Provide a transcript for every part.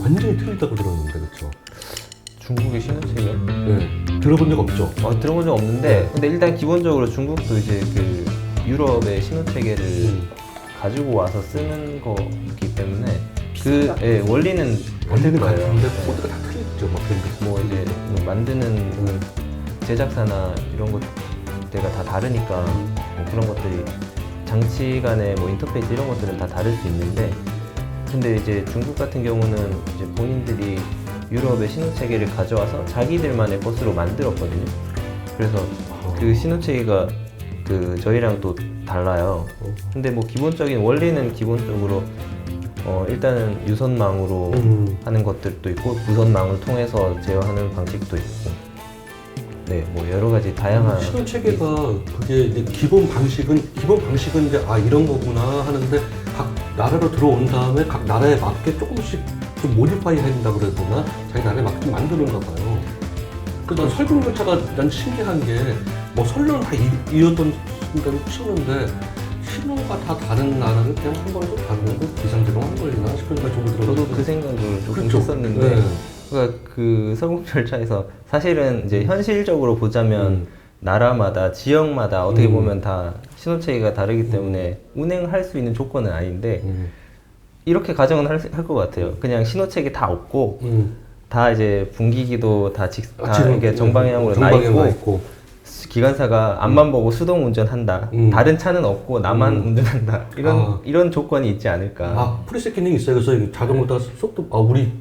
완전히 틀리다고 들었는데 그렇죠? 중국의 신호체계? 네. 들어본 적 없죠? 들어본 적 없는데 근데 일단 기본적으로 중국도 이제 그 유럽의 신호체계를 가지고 와서 쓰는 거기 때문에 그 원리는 같을 거예요. 근데 코드가 다 틀리죠, 막 그런 거. 뭐 이제 뭐 만드는 제작사나 이런 것들가 다 다르니까 뭐 그런 것들이 장치 간의 뭐 인터페이스 이런 것들은 다 다를 수 있는데 근데 이제 중국 같은 경우는 이제 본인들이 유럽의 신호체계를 가져와서 자기들만의 것으로 만들었거든요. 그래서 그 신호체계가 그 저희랑 또 달라요. 근데 뭐 기본적인 원리는 기본적으로 일단은 유선망으로 하는 것들도 있고 무선망을 통해서 제어하는 방식도 있고 네, 뭐 여러 가지 다양한 신호 체계가 그게 이제 기본 방식은 이제 이런 거구나 하는데 각 나라로 들어온 다음에 각 나라에 맞게 조금씩 좀 모디파이 한다 그래야 되나? 자기 나라에 맞게 좀 만드는가 봐요. 그난 설국열차가 난 신기한 게 뭐 선로는 다 이어던 순간 치우는데 신호가 다 다른 나라를 그냥 한 번에 좀 다른 거 비상제동 한 걸리나 싶은 생각이 좀 들어요. 저도 그 생각을 조금 그렇죠. 했었는데 네. 그러니까 그 설국열차에서 사실은 이제 현실적으로 보자면 나라마다 지역마다 어떻게 보면 다 신호체계가 다르기 때문에 운행할 수 있는 조건은 아닌데 이렇게 가정은 할 것 같아요. 그냥 신호체계 다 없고 다 이제 분기기도 다 이렇게 정방향으로 나 있고 기관사가 앞만 보고 수동 운전한다. 다른 차는 없고 나만 운전한다. 이런 조건이 있지 않을까. 프리셋 기능이 있어요. 그래서 자동으로 속도 우리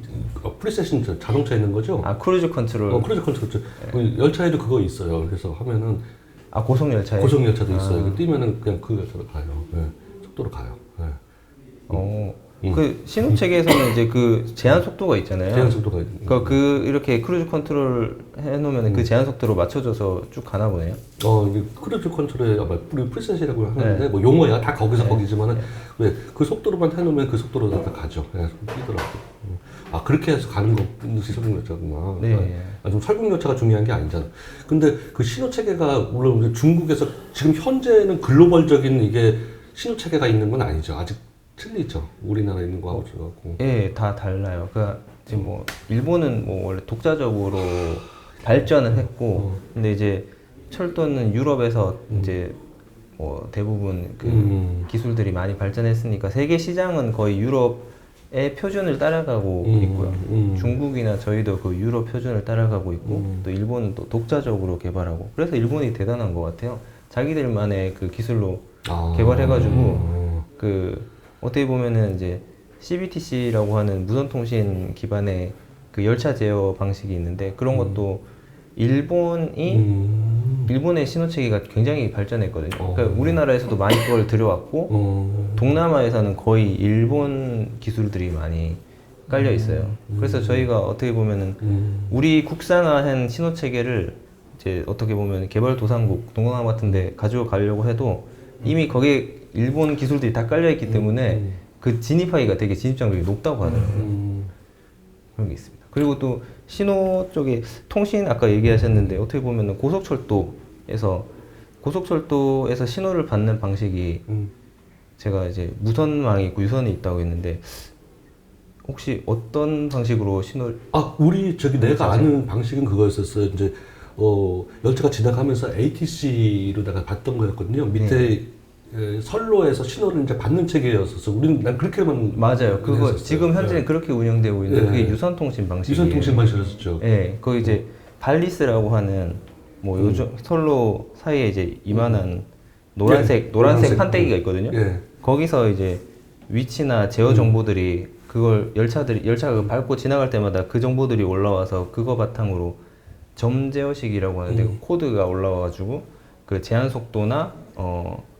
프리셋은 자동차에 있는 거죠? 크루즈 컨트롤. 크루즈 컨트롤. 열차에도 그거 있어요. 그래서 하면은 고속 열차에. 고속 열차도 있어요. 뛰면은 그냥 그 열차로 가요. 네. 속도로 가요. 네. 그 신호 체계에서는 이제 그 제한 속도가 있잖아요. 제한 속도가 그 이렇게 크루즈 컨트롤 해놓으면 그 제한 속도로 맞춰줘서 쭉 가나 보네요. 이게 크루즈 컨트롤에 우리 프리셋이라고 하는데 뭐 용어야 다 거기서 거기지만은 왜 그 속도로만 해놓으면 그 속도로 다 가죠. 네, 뛰더라고. 그렇게 해서 가는 것이 설국열차구나. 네. 좀 설국열차가 중요한 게 아니잖아. 근데 그 신호 체계가 물론 중국에서 지금 현재는 글로벌적인 이게 신호 체계가 있는 건 아니죠. 아직 틀리죠. 우리나라에 있는 거하고 저하고. 예, 다 달라요. 그러니까 지금 뭐 일본은 뭐 원래 독자적으로 발전을 했고, 근데 이제 철도는 유럽에서 이제 뭐 대부분 그 기술들이 많이 발전했으니까 세계 시장은 거의 유럽의 표준을 따라가고 있고요. 중국이나 저희도 그 유럽 표준을 따라가고 있고, 또 일본은 또 독자적으로 개발하고. 그래서 일본이 대단한 것 같아요. 자기들만의 그 기술로 개발해가지고 그 어떻게 보면은 이제 CBTC라고 하는 무선통신 기반의 그 열차 제어 방식이 있는데 그런 것도 일본의 신호체계가 굉장히 발전했거든요. 그러니까 우리나라에서도 많이 그걸 들여왔고 동남아에서는 거의 일본 기술들이 많이 깔려 있어요. 그래서 저희가 어떻게 보면은 우리 국산화한 신호체계를 이제 어떻게 보면 개발도상국 동남아 같은데 가지고 가려고 해도 이미 거기에 일본 기술들이 다 깔려있기 때문에 그 진입하기가 되게 진입장벽이 높다고 하더라고요. 그런 게 있습니다. 그리고 또 신호 쪽에 통신 아까 얘기하셨는데 어떻게 보면 고속철도에서 신호를 받는 방식이 제가 이제 무선망이 있고 유선이 있다고 했는데 혹시 어떤 방식으로 신호를 우리 내가 아는 방식은 그거였었어요. 이제 열차가 지나가면서 ATC로다가 받던 거였거든요. 밑에 선로에서 신호를 이제 받는 체계였었어. 난 그렇게만 맞아요. 그거 했었어요. 지금 현재는 그렇게 운영되고 있는데 그게 유선통신 방식이에요. 유선통신 방식이었었죠. 네, 거기 이제 발리스라고 하는 뭐 요즘 선로 사이에 이제 이만한 노란색 판때기가 있거든요. 거기서 이제 위치나 제어 정보들이 그걸 열차가 밟고 지나갈 때마다 그 정보들이 올라와서 그거 바탕으로 점 제어식이라고 하는데 코드가 올라와가지고 그 제한 속도나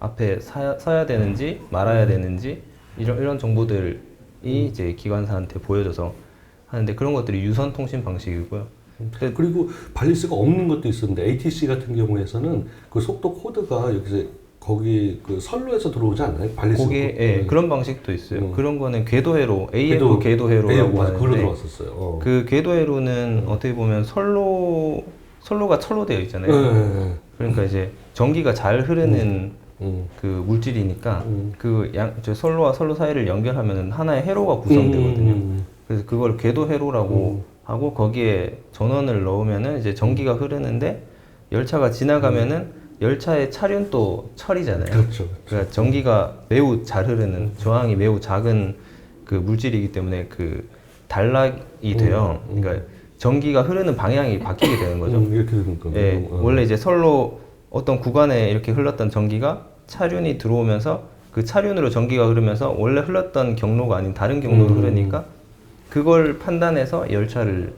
앞에 서야 되는지 말아야 되는지 이런 정보들이 이제 기관사한테 보여줘서 하는데 그런 것들이 유선 통신 방식이고요. 그리고 발리스가 없는 것도 있었는데 ATC 같은 경우에서는 그 속도 코드가 여기서 거기 그 선로에서 들어오지 않나요? 발리스 거기에 그런 방식도 있어요. 그런 거는 궤도회로 AF 궤도회로라고 하는데 그걸로 들어왔었어요. 그 궤도회로는 어떻게 보면 선로가 철로되어 있잖아요. 그러니까 이제 전기가 잘 흐르는 그 물질이니까 그 저 선로와 선로 사이를 연결하면 하나의 회로가 구성되거든요. 그래서 그걸 궤도 회로라고 하고 거기에 전원을 넣으면은 이제 전기가 흐르는데 열차가 지나가면은 열차의 차륜도 철이잖아요. 그렇죠. 그러니까 전기가 매우 잘 흐르는 저항이 매우 작은 그 물질이기 때문에 그 단락이 돼요. 그러니까 전기가 흐르는 방향이 바뀌게 되는 거죠. 이렇게 되는 거죠. 예, 원래 이제 선로 어떤 구간에 이렇게 흘렀던 전기가 차륜이 들어오면서 그 차륜으로 전기가 흐르면서 원래 흘렀던 경로가 아닌 다른 경로로 흐르니까 그걸 판단해서 열차를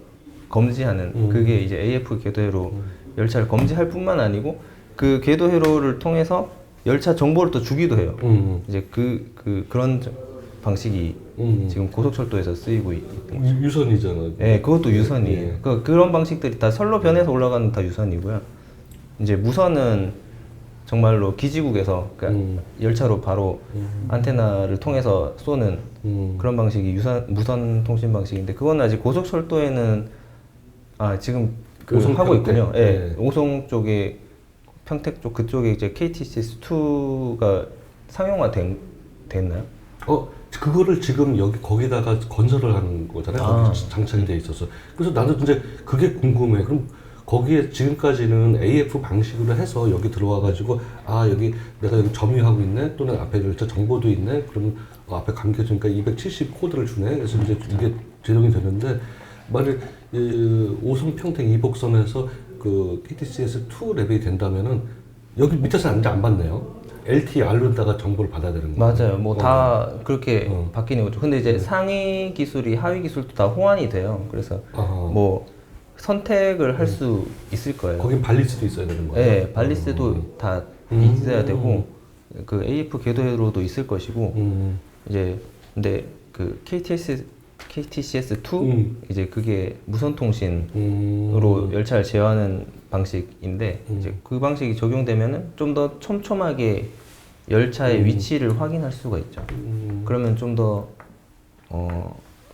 검지하는 그게 이제 AF 궤도회로 열차를 검지할 뿐만 아니고 그 궤도회로를 통해서 열차 정보를 또 주기도 해요. 이제 그런 방식이 지금 고속철도에서 쓰이고 있는 유선이잖아요. 네, 그것도 유선이에요. 예. 그런 방식들이 다 선로변에서 올라가는 다 유선이고요. 이제 무선은 정말로 기지국에서 그러니까 열차로 바로 안테나를 통해서 쏘는 그런 방식이 무선 통신 방식인데 그건 아직 고속철도에는 지금 오송 하고 평택. 있군요. 예, 네. 오송 쪽에 평택 쪽 그쪽에 이제 KTCS2가 상용화 됐나요? 그거를 지금 거기다가 건설을 하는 거잖아요. 거기 장착이 돼 있어서. 그래서 나도 이제 그게 궁금해. 그럼 거기에 지금까지는 AF 방식으로 해서 여기 들어와가지고 여기 내가 여기 점유하고 있네 또는 앞에 열차 정보도 있네 그러면 앞에 감겨주니까 270 코드를 주네. 그래서 이제 이게 제동이 되는데 만약 오송 평택 이복선에서 그 KTCS2 랩이 된다면은 여기 밑에서 이제 안 받네요. LTR로다가 정보를 받아야 되는 거예요. 맞아요. 뭐 다 그렇게 바뀌는 거죠. 근데 이제 상위 기술이 하위 기술도 다 호환이 돼요. 그래서 뭐 선택을 할 수 있을 거예요. 거긴 발리스도 있어야 되는 거예요. 네, 발리스도 다 있어야 되고 그 AF 궤도회로도 있을 것이고 이제 근데 그 KTCS2 이제 그게 무선 통신으로 열차를 제어하는 방식인데 이제 그 방식이 적용되면은 좀 더 촘촘하게 열차의 위치를 확인할 수가 있죠. 그러면 좀 더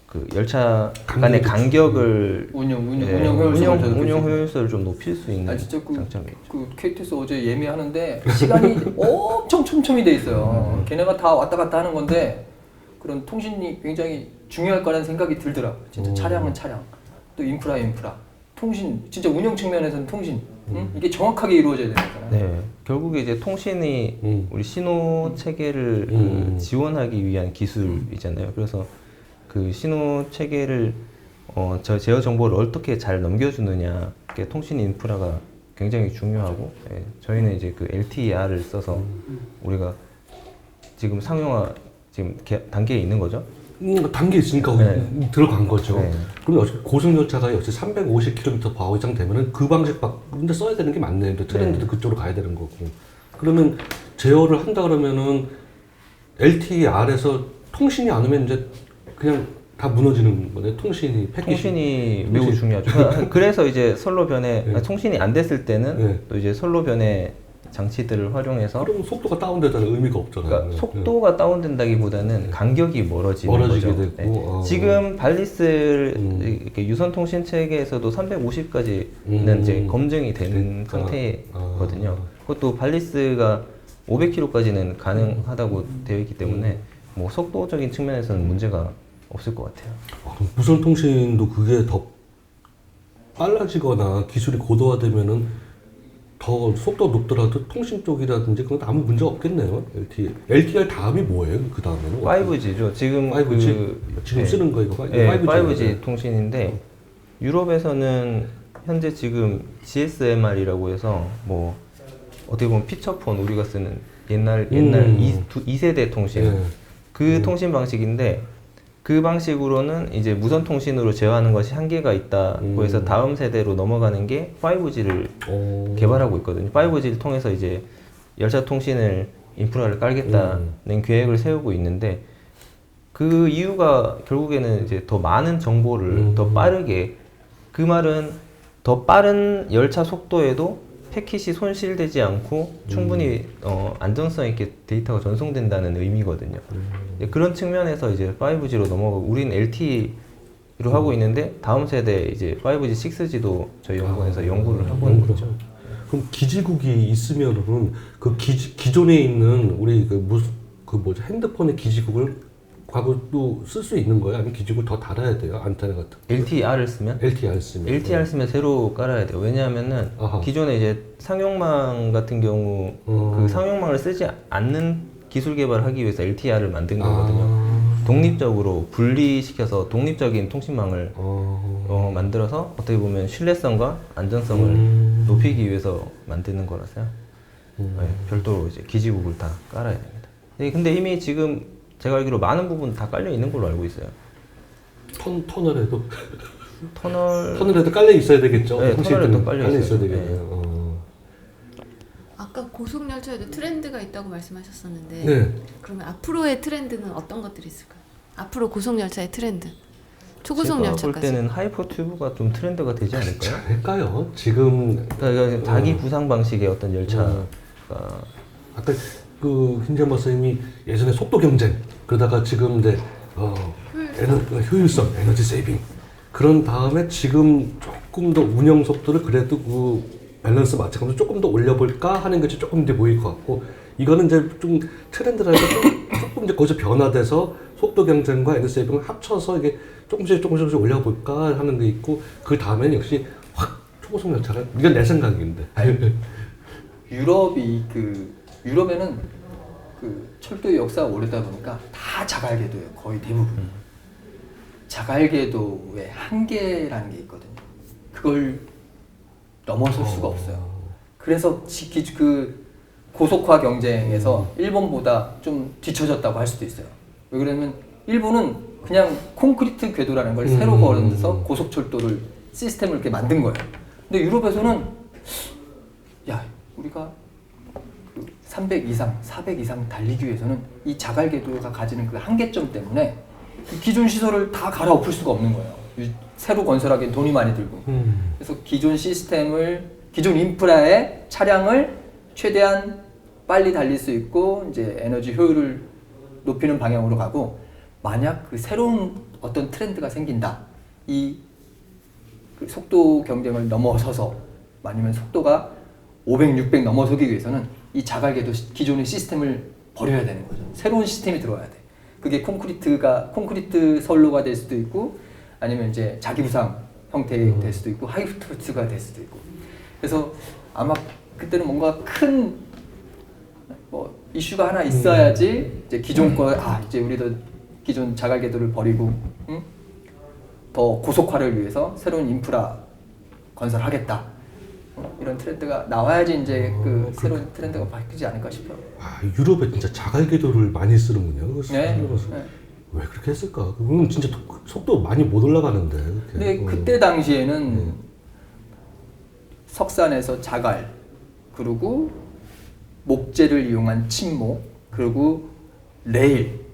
그 열차 간의 간격을 운영 효율성을 좀 높일 수 있는 진짜 장점이죠. 그 KTX 어제 예매하는데 시간이 엄청 촘촘히 돼 있어요. 걔네가 다 왔다 갔다 하는 건데 그런 통신이 굉장히 중요할 거라는 생각이 들더라고요. 진짜 차량은 차량, 또 인프라, 통신, 진짜 운영 측면에서는 통신, 이게 정확하게 이루어져야 되는 거잖아요. 네, 결국에 이제 통신이 우리 신호 체계를 그 지원하기 위한 기술이잖아요. 그래서 그 신호 체계를 저 제어 정보를 어떻게 잘 넘겨주느냐, 그게 통신 인프라가 굉장히 중요하고, 저희는 이제 그 LTER을 써서 우리가 지금 상용화 지금 단계에 있는 거죠. 단계 있으니까 들어간 거죠. 네. 그럼 어차피 고속열차가 역시 350km/h 이상 되면은 그 방식 근데 써야 되는 게 맞네요. 트렌드도 그쪽으로 가야 되는 거고. 그러면 제어를 한다 그러면은 LTER에서 통신이 안 오면 이제 그냥 다 무너지는 거네. 통신이 매우 중요하죠. 그래서 이제 선로변에 통신이 안 됐을 때는 또 이제 선로변에 장치들을 활용해서 그럼 속도가 다운되다는 의미가 없잖아요. 그러니까 속도가 다운된다기보다는 간격이 멀어지는 거죠. 되고, 지금 발리스 이렇게 유선 통신 체계에서도 350까지는 이제 검증이 된 상태거든요. 그것도 발리스가 500km까지는 가능하다고 되어 있기 때문에 뭐 속도적인 측면에서는 문제가 없을 것 같아요. 그럼 무선 통신도 그게 더 빨라지거나 기술이 고도화되면은 더 속도가 높더라도 통신 쪽이라든지 그건 아무 문제 없겠네요. LTER 다음이 뭐예요? 그 다음에는 5G죠. 지금 5G 지금 쓰는 거 이거? 네, 5G 통신인데 유럽에서는 현재 지금 GSMR이라고 해서 뭐 어떻게 보면 피처폰 우리가 쓰는 옛날 2세대 통신 그 통신 방식인데 그 방식으로는 이제 무선 통신으로 제어하는 것이 한계가 있다고 해서 다음 세대로 넘어가는 게 5G를 개발하고 있거든요. 5G를 통해서 이제 열차 통신을 인프라를 깔겠다는 계획을 세우고 있는데 그 이유가 결국에는 이제 더 많은 정보를 더 빠르게 그 말은 더 빠른 열차 속도에도 패킷이 손실되지 않고 충분히 안전성 있게 데이터가 전송된다는 의미거든요. 그런 측면에서 이제 5G로 넘어가고 우리는 LTE로 하고 있는데 다음 세대 이제 5G 6G도 저희 연구원에서 연구를 하고 있는 거죠. 그럼 기지국이 있으면은 그 기존에 있는 우리 그 뭐지 핸드폰의 기지국을 과거도 쓸 수 있는 거예요? 아니면 기지국을 더 달아야 돼요? 안테나 같은 거? LTR을 쓰면 LTR 쓰면? LTR 쓰면 새로 깔아야 돼요. 왜냐하면은 아하. 기존에 이제 상용망 같은 경우 그 상용망을 쓰지 않는 기술 개발을 하기 위해서 LTR을 만든 거거든요. 독립적으로 분리시켜서 독립적인 통신망을 만들어서 어떻게 보면 신뢰성과 안전성을 높이기 위해서 만드는 거라서요. 네, 별도로 이제 기지국을 다 깔아야 됩니다. 네, 근데 이미 지금 제가 알기로 많은 부분 다 깔려 있는 걸로 알고 있어요. 터널에도? 터널 터널에도 깔려 있어야 되겠죠? 네, 터널에도 깔려 깔려 있어야 있어요. 되겠네요. 아까 고속열차에도 트렌드가 있다고 말씀하셨었는데 네. 그러면 앞으로의 트렌드는 어떤 것들이 있을까요? 앞으로 고속열차의 트렌드, 제가 볼 초고속열차까지. 때는 하이퍼 튜브가 좀 트렌드가 되지 않을까요? 않을까요? 지금 그러니까 자기 구상 방식의 어떤 열차가 아까 그 김재현 박사님이 예전에 속도 경쟁 그러다가 지금 이제 효율성, 에너지 세이빙 그런 다음에 지금 조금 더 운영 속도를 그래도 그 밸런스 맞춰가면서 조금 더 올려볼까 하는 것이 조금 이제 보일 것 같고 이거는 이제 좀 트렌드라서 조금 이제 거기서 변화돼서 속도 경쟁과 에너지 세이빙을 합쳐서 이게 조금씩 올려볼까 하는 게 있고 그 다음에는 역시 확 초고속 열차를 이건 내 생각인데 유럽에는 그 철도의 역사가 오래다 보니까 다 자갈궤도예요. 거의 대부분. 자갈궤도의 한계라는 게 있거든요. 그걸 넘어설 수가 없어요. 그래서 그 고속화 경쟁에서 일본보다 좀 뒤처졌다고 할 수도 있어요. 왜 그러냐면 일본은 그냥 콘크리트 궤도라는 걸 새로 걸어서 고속철도를 시스템을 이렇게 만든 거예요. 근데 유럽에서는 야 우리가 300 이상, 400 이상 달리기 위해서는 이 자갈궤도가 가지는 그 한계점 때문에 기존 시설을 다 갈아엎을 수가 없는 거예요. 새로 건설하기엔 돈이 많이 들고. 그래서 기존 시스템을, 기존 인프라에 차량을 최대한 빨리 달릴 수 있고 이제 에너지 효율을 높이는 방향으로 가고 만약 그 새로운 어떤 트렌드가 생긴다. 그 속도 경쟁을 넘어서서 아니면 속도가 500, 600 넘어서기 위해서는 이 자갈궤도 기존의 시스템을 버려야 되는 거죠. 새로운 시스템이 들어와야 돼. 그게 콘크리트 선로가 될 수도 있고 아니면 이제 자기부상 형태가 될 수도 있고 하이브리드가 될 수도 있고. 그래서 아마 그때는 뭔가 큰 이슈가 하나 있어야지 이제 기존 이제 우리도 기존 자갈궤도를 버리고 더 고속화를 위해서 새로운 인프라 건설하겠다. 이런 트렌드가 나와야지 이제 그 새로운 트렌드가 바뀌지 않을까 싶어요. 유럽에 진짜 자갈궤도를 많이 쓰는군요. 네. 왜 그렇게 했을까? 그건 진짜 속도 많이 못 올라가는데. 근데 그때 당시에는 석산에서 자갈 그리고 목재를 이용한 침목 그리고 레일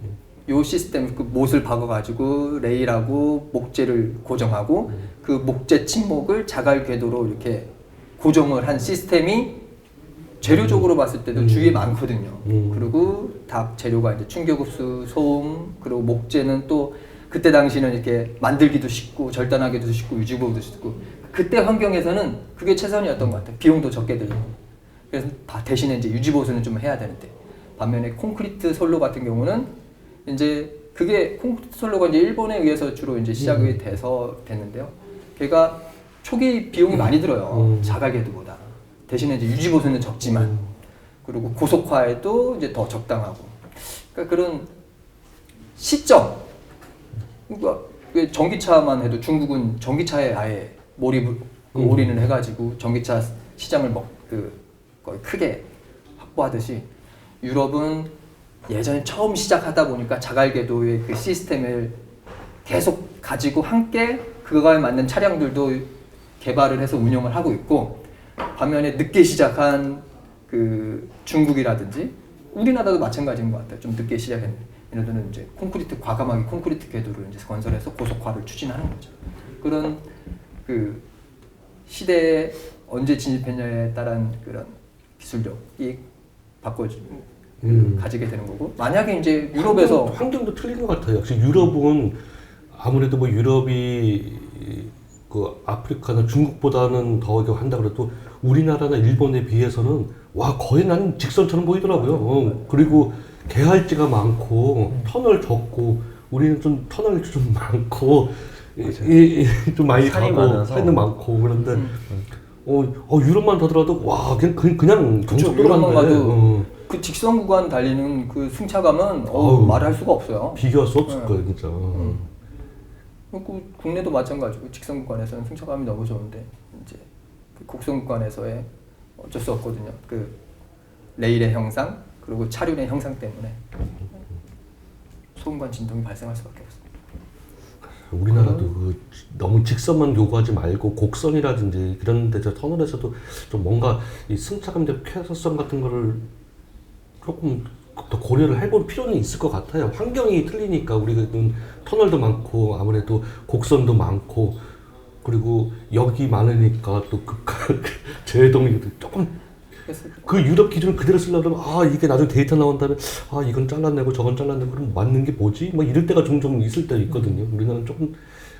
요 시스템 그 못을 박아가지고 레일하고 목재를 고정하고 그 목재 침목을 자갈 궤도로 이렇게 고정을 한 시스템이 재료적으로 봤을 때도 주위에 많거든요. 그리고 다 재료가 이제 충격흡수, 소음, 그리고 목재는 또 그때 당시는 이렇게 만들기도 쉽고 절단하기도 쉽고 유지보기도 쉽고 그때 환경에서는 그게 최선이었던 것 같아요. 비용도 적게 들고. 그래서 대신에 이제 유지보수는 좀 해야 되는데 반면에 콘크리트 선로 같은 경우는 이제 그게 콘크리트 선로가 이제 일본에 의해서 주로 이제 시작이 돼서 됐는데요. 걔가 초기 비용이 많이 들어요. 자갈궤도보다. 대신에 이제 유지보수는 적지만 그리고 고속화에도 이제 더 적당하고. 그러니까 그런 시점. 그러니까 전기차만 해도 중국은 전기차에 아예 올인을 해가지고 전기차 시장을 거의 크게 확보하듯이 유럽은 예전에 처음 시작하다 보니까 자갈궤도의 그 시스템을 계속 가지고 함께 그거에 맞는 차량들도 개발을 해서 운영을 하고 있고 반면에 늦게 시작한 그 중국이라든지 우리나라도 마찬가지인 것 같아요. 좀 늦게 시작했는데 얘네들은 이제 과감하게 콘크리트 궤도를 이제 건설해서 고속화를 추진하는 거죠. 그런 그 시대에 언제 진입했냐에 따른 그런 기술력이 가지게 되는 거고 만약에 이제 유럽에서 환경도 틀린 것 같아요. 역시 유럽은 아무래도 뭐 유럽이 그 아프리카나 중국보다는 더 한다 그래도 우리나라나 일본에 비해서는 와 거의 난 직선처럼 보이더라고요. 그리고 개활지가 많고 터널 적고 우리는 좀 터널이 좀 많고 좀 많이 산이 가고 많아서. 산도 많고 그런데 유럽만 더더라도 와 그냥 그쵸, 정석 유럽만 들어간대. 가도 그 직선 구간 달리는 그 승차감은 어우. 말할 수가 없어요. 비교할 수 없을 네. 거예요 진짜. 그 국내도 마찬가지고 직선 구간에서는 승차감이 너무 좋은데 이제 그 곡선 구간에서의 어쩔 수 없거든요. 그 레일의 형상 그리고 차륜의 형상 때문에 소음관 진동이 발생할 수밖에 없어요. 우리나라도 그 너무 직선만 요구하지 말고 곡선이라든지 그런 데서 터널에서도 좀 뭔가 이 승차감 쾌사성 같은 거를 조금 더 고려를 해볼 필요는 있을 것 같아요. 환경이 틀리니까 우리는 터널도 많고 아무래도 곡선도 많고 그리고 역이 많으니까 또 제동이 조금 그래서 그 유럽 기준을 그대로 쓰려면 이게 나중에 데이터 나온 다음에 이건 잘라내고 저건 잘라내고 그럼 맞는 게 뭐지? 뭐 이럴 때가 종종 있을 때 있거든요. 우리나라는 조금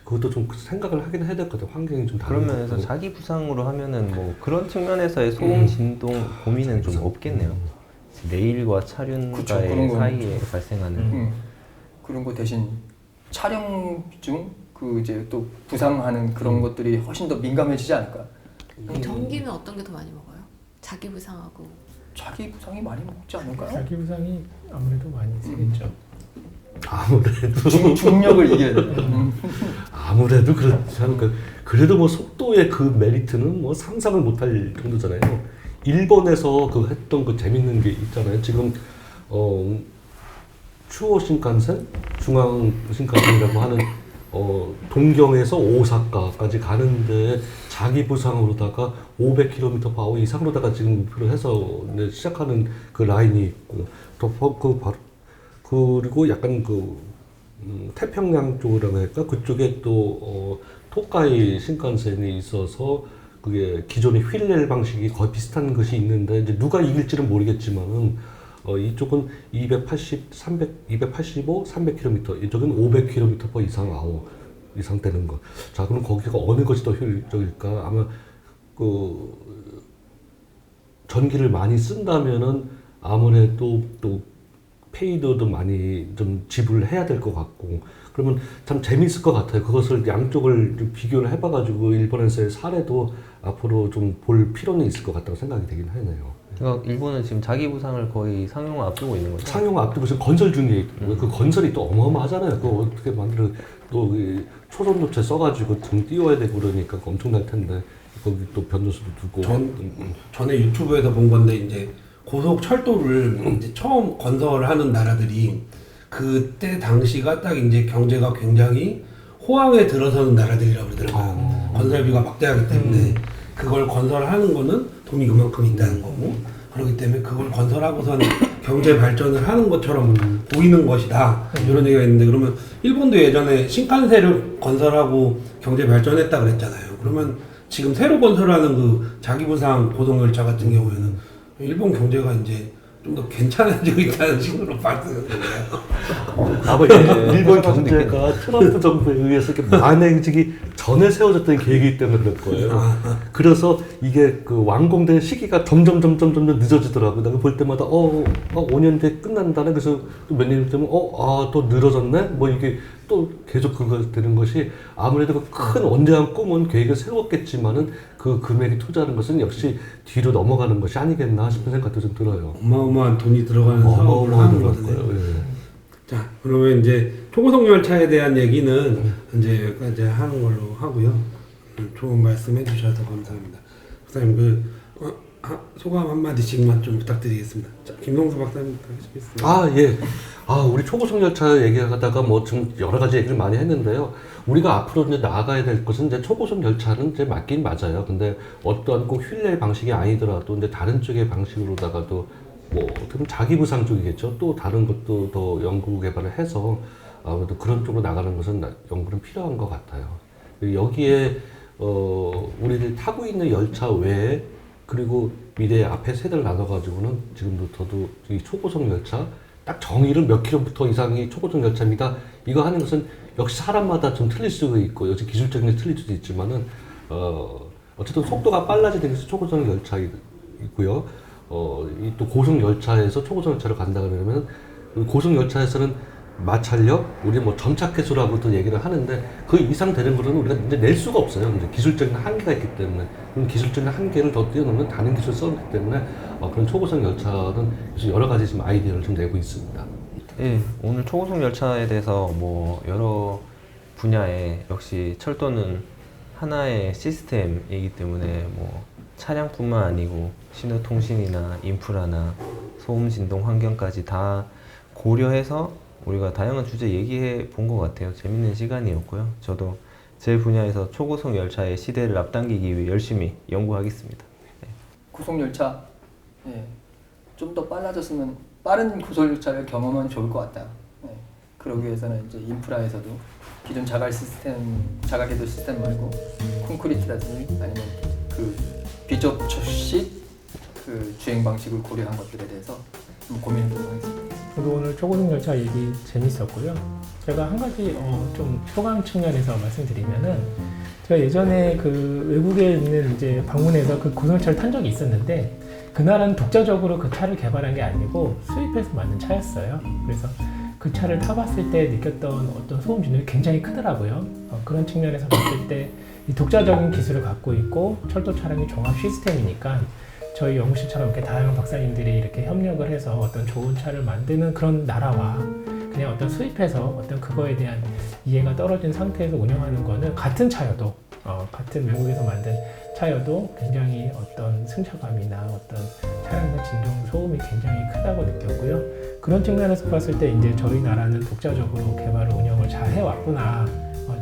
그것도 좀 생각을 하긴 해야 될 것 같아요. 환경이 좀 다른 그런 면에서 것도. 자기 부상으로 하면은 뭐 그런 측면에서의 소음 진동 고민은 좀 없겠네요. 레일과 그쵸, 차륜과의 그런 건 사이에 발생하는 그런 거 대신 촬영 중 그 이제 또 부상하는 그런 것들이 훨씬 더 민감해지지 않을까. 전기는 어떤 게 더 많이 먹어요? 자기 부상하고 자기 부상이 많이 먹지 않을까요? 자기 부상이 아무래도 많이 세겠죠. 아무래도 중력을 이겨야 돼. 아무래도 그렇지 않을까. 그래도 뭐 속도의 그 메리트는 뭐 상상을 못할 정도잖아요. 일본에서 그 했던 그 재밌는 게 있잖아요. 지금 추오 신칸센, 중앙 신칸센이라고 하는 동경에서 오사카까지 가는데 자기 부상으로다가 500km/h 이상으로다가 지금 목표를 해서 이제 시작하는 그 라인이 있고 또 바로 그리고 약간 태평양 쪽이라고 할까 그쪽에 또 토카이 신칸센이 있어서 그게 기존의 휠레일 방식이 거의 비슷한 것이 있는데 이제 누가 이길지는 모르겠지만은 이쪽은 285, 300km, 이쪽은 500km/h 이상 되는 거. 자, 그럼 거기가 어느 것이 더 효율적일까? 아마 전기를 많이 쓴다면은 아무래도 또 페이드도 많이 좀 지불을 해야 될 것 같고 그러면 참 재미있을 것 같아요. 그것을 양쪽을 좀 비교를 해봐가지고 일본에서의 사례도 앞으로 좀 볼 필요는 있을 것 같다고 생각이 되긴 하네요. 그러니까 일본은 지금 자기 부상을 거의 상용화 앞두고 있는 거죠. 상용 앞두고 지금 건설 중에 있고 그 건설이 또 어마어마하잖아요. 그거 어떻게 만들어 또 초전도체 써가지고 등 띄워야 되고 그러니까 엄청날 텐데 거기 또 변조수도 두고 전에 유튜브에서 본 건데 이제 고속철도를 이제 처음 건설하는 나라들이 그때 당시가 딱 이제 경제가 굉장히 호황에 들어서는 나라들이라고 그러더라고요. 건설비가 막대하기 때문에 그걸 건설하는 거는 돈이 그만큼 있다는 거고 그렇기 때문에 그걸 건설하고서는 경제 발전을 하는 것처럼 보이는 것이다 이런 얘기가 있는데 그러면 일본도 예전에 신칸센을 건설하고 경제 발전했다 그랬잖아요. 그러면 지금 새로 건설하는 그 자기부상 고속열차 같은 경우에는 일본 경제가 이제 좀 더 괜찮아지고 있다는 식으로 봐주는 거예요. 아마 일본 경제가 트럼프 정부에 의해서 이렇게 만행지기 전에 세워졌던 계획이기 때문에 그럴 거예요. 그래서 이게 그 완공된 시기가 점점 늦어지더라고요. 내가 볼 때마다 5년 뒤에 끝난다네. 그래서 몇 년 되면 또 늘어졌네. 뭐 이게 또 계속 그거 되는 것이 아무래도 그 큰 원대한 꿈은 계획을 세웠겠지만은 그 금액이 투자하는 것은 역시 뒤로 넘어가는 것이 아니겠나 싶은 생각도 좀 들어요. 어마어마한 돈이 들어가는 사업을 하는 거거든요. 자, 그러면 이제 초고속 열차에 대한 얘기는 이제 여기까지 하는 걸로 하고요. 좋은 말씀 해주셔서 감사합니다. 박사님 소감 한 마디씩만 좀 부탁드리겠습니다. 자, 김동수 박사님부터 하시겠습니다. 예. 우리 초고속 열차 얘기하다가 뭐 좀 여러 가지 얘기를 많이 했는데요. 우리가 앞으로 이제 나아가야 될 것은 이제 초고속 열차는 이제 맞긴 맞아요. 근데 어떠한 꼭 휠레일 방식이 아니더라도 이제 다른 쪽의 방식으로다가도 뭐 어떻게 자기 부상 쪽이겠죠. 또 다른 것도 더 연구 개발을 해서 아무래도 그런 쪽으로 나가는 것은 연구는 필요한 것 같아요. 여기에 우리를 타고 있는 열차 외에 그리고 미래의 앞에 세대를 나눠가지고는 지금도 저도 이 초고속 열차 딱 정의를 몇 킬로미터 이상이 초고속 열차입니다. 이거 하는 것은 역시 사람마다 좀 틀릴 수도 있고 역시 기술적인 게 틀릴 수도 있지만은 어쨌든 속도가 빨라지는 것이 초고속 열차이고요. 이 또 고속 열차에서 초고속 열차를 간다 그러면 고속 열차에서는 마찰력, 우리 뭐 점착계수라고도 얘기를 하는데 그 이상 되는 거는 우리가 이제 낼 수가 없어요. 이제 기술적인 한계가 있기 때문에 그런 기술적인 한계를 더 뛰어넘는 다른 기술을 써왔기 때문에 그런 초고속 열차는 여러 가지 지금 아이디어를 좀 내고 있습니다. 예, 오늘 초고속 열차에 대해서 뭐 여러 분야에 역시 철도는 하나의 시스템이기 때문에 뭐 차량뿐만 아니고 신호통신이나 인프라나 소음, 진동, 환경까지 다 고려해서 우리가 다양한 주제 얘기해 본 것 같아요. 재밌는 시간이었고요. 저도 제 분야에서 초고속 열차의 시대를 앞당기기 위해 열심히 연구하겠습니다. 네. 고속 열차 예, 좀 더 빨라졌으면 빠른 고속 열차를 경험하면 좋을 것 같다. 예, 그러기 위해서는 이제 인프라에서도 기존 자가계도 시스템 말고 콘크리트라든지 아니면 그 비접촉식 그 주행 방식을 고려한 것들에 대해서 좀 고민해보도록 하겠습니다. 저도 오늘 초고속 열차 얘기 재밌었고요. 제가 한 가지 좀 소감 측면에서 말씀드리면은 제가 예전에 그 외국에 있는 이제 방문해서 그 고속열차를 탄 적이 있었는데 그 나라는 독자적으로 그 차를 개발한 게 아니고 수입해서 만든 차였어요. 그래서 그 차를 타봤을 때 느꼈던 어떤 소음 진동이 굉장히 크더라고요. 그런 측면에서 봤을 때 이 독자적인 기술을 갖고 있고 철도 차량이 종합 시스템이니까 저희 연구실처럼 이렇게 다양한 박사님들이 이렇게 협력을 해서 어떤 좋은 차를 만드는 그런 나라와 그냥 어떤 수입해서 어떤 그거에 대한 이해가 떨어진 상태에서 운영하는 거는 같은 차여도 같은 외국에서 만든 차여도 굉장히 어떤 승차감이나 어떤 차량의 진동 소음이 굉장히 크다고 느꼈고요. 그런 측면에서 봤을 때 이제 저희 나라는 독자적으로 개발을 운영을 잘 해왔구나.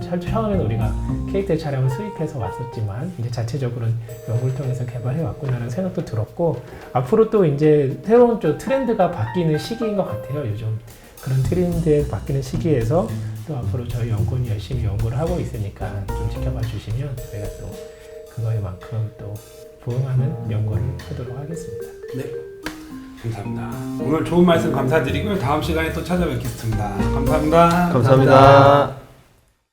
처음에는 우리가 KTX 차량을 수입해서 왔었지만 이제 자체적으로는 연구를 통해서 개발해왔구나라는 생각도 들었고 앞으로 또 이제 새로운 좀 트렌드가 바뀌는 시기인 것 같아요. 요즘 그런 트렌드에 바뀌는 시기에서 또 앞으로 저희 연구원이 열심히 연구를 하고 있으니까 좀 지켜봐 주시면 저희가 또 그거에만큼 또 부응하는 연구를 하도록 하겠습니다. 네, 감사합니다. 오늘 좋은 말씀 감사드리고요. 다음 시간에 또 찾아뵙겠습니다. 감사합니다. 감사합니다.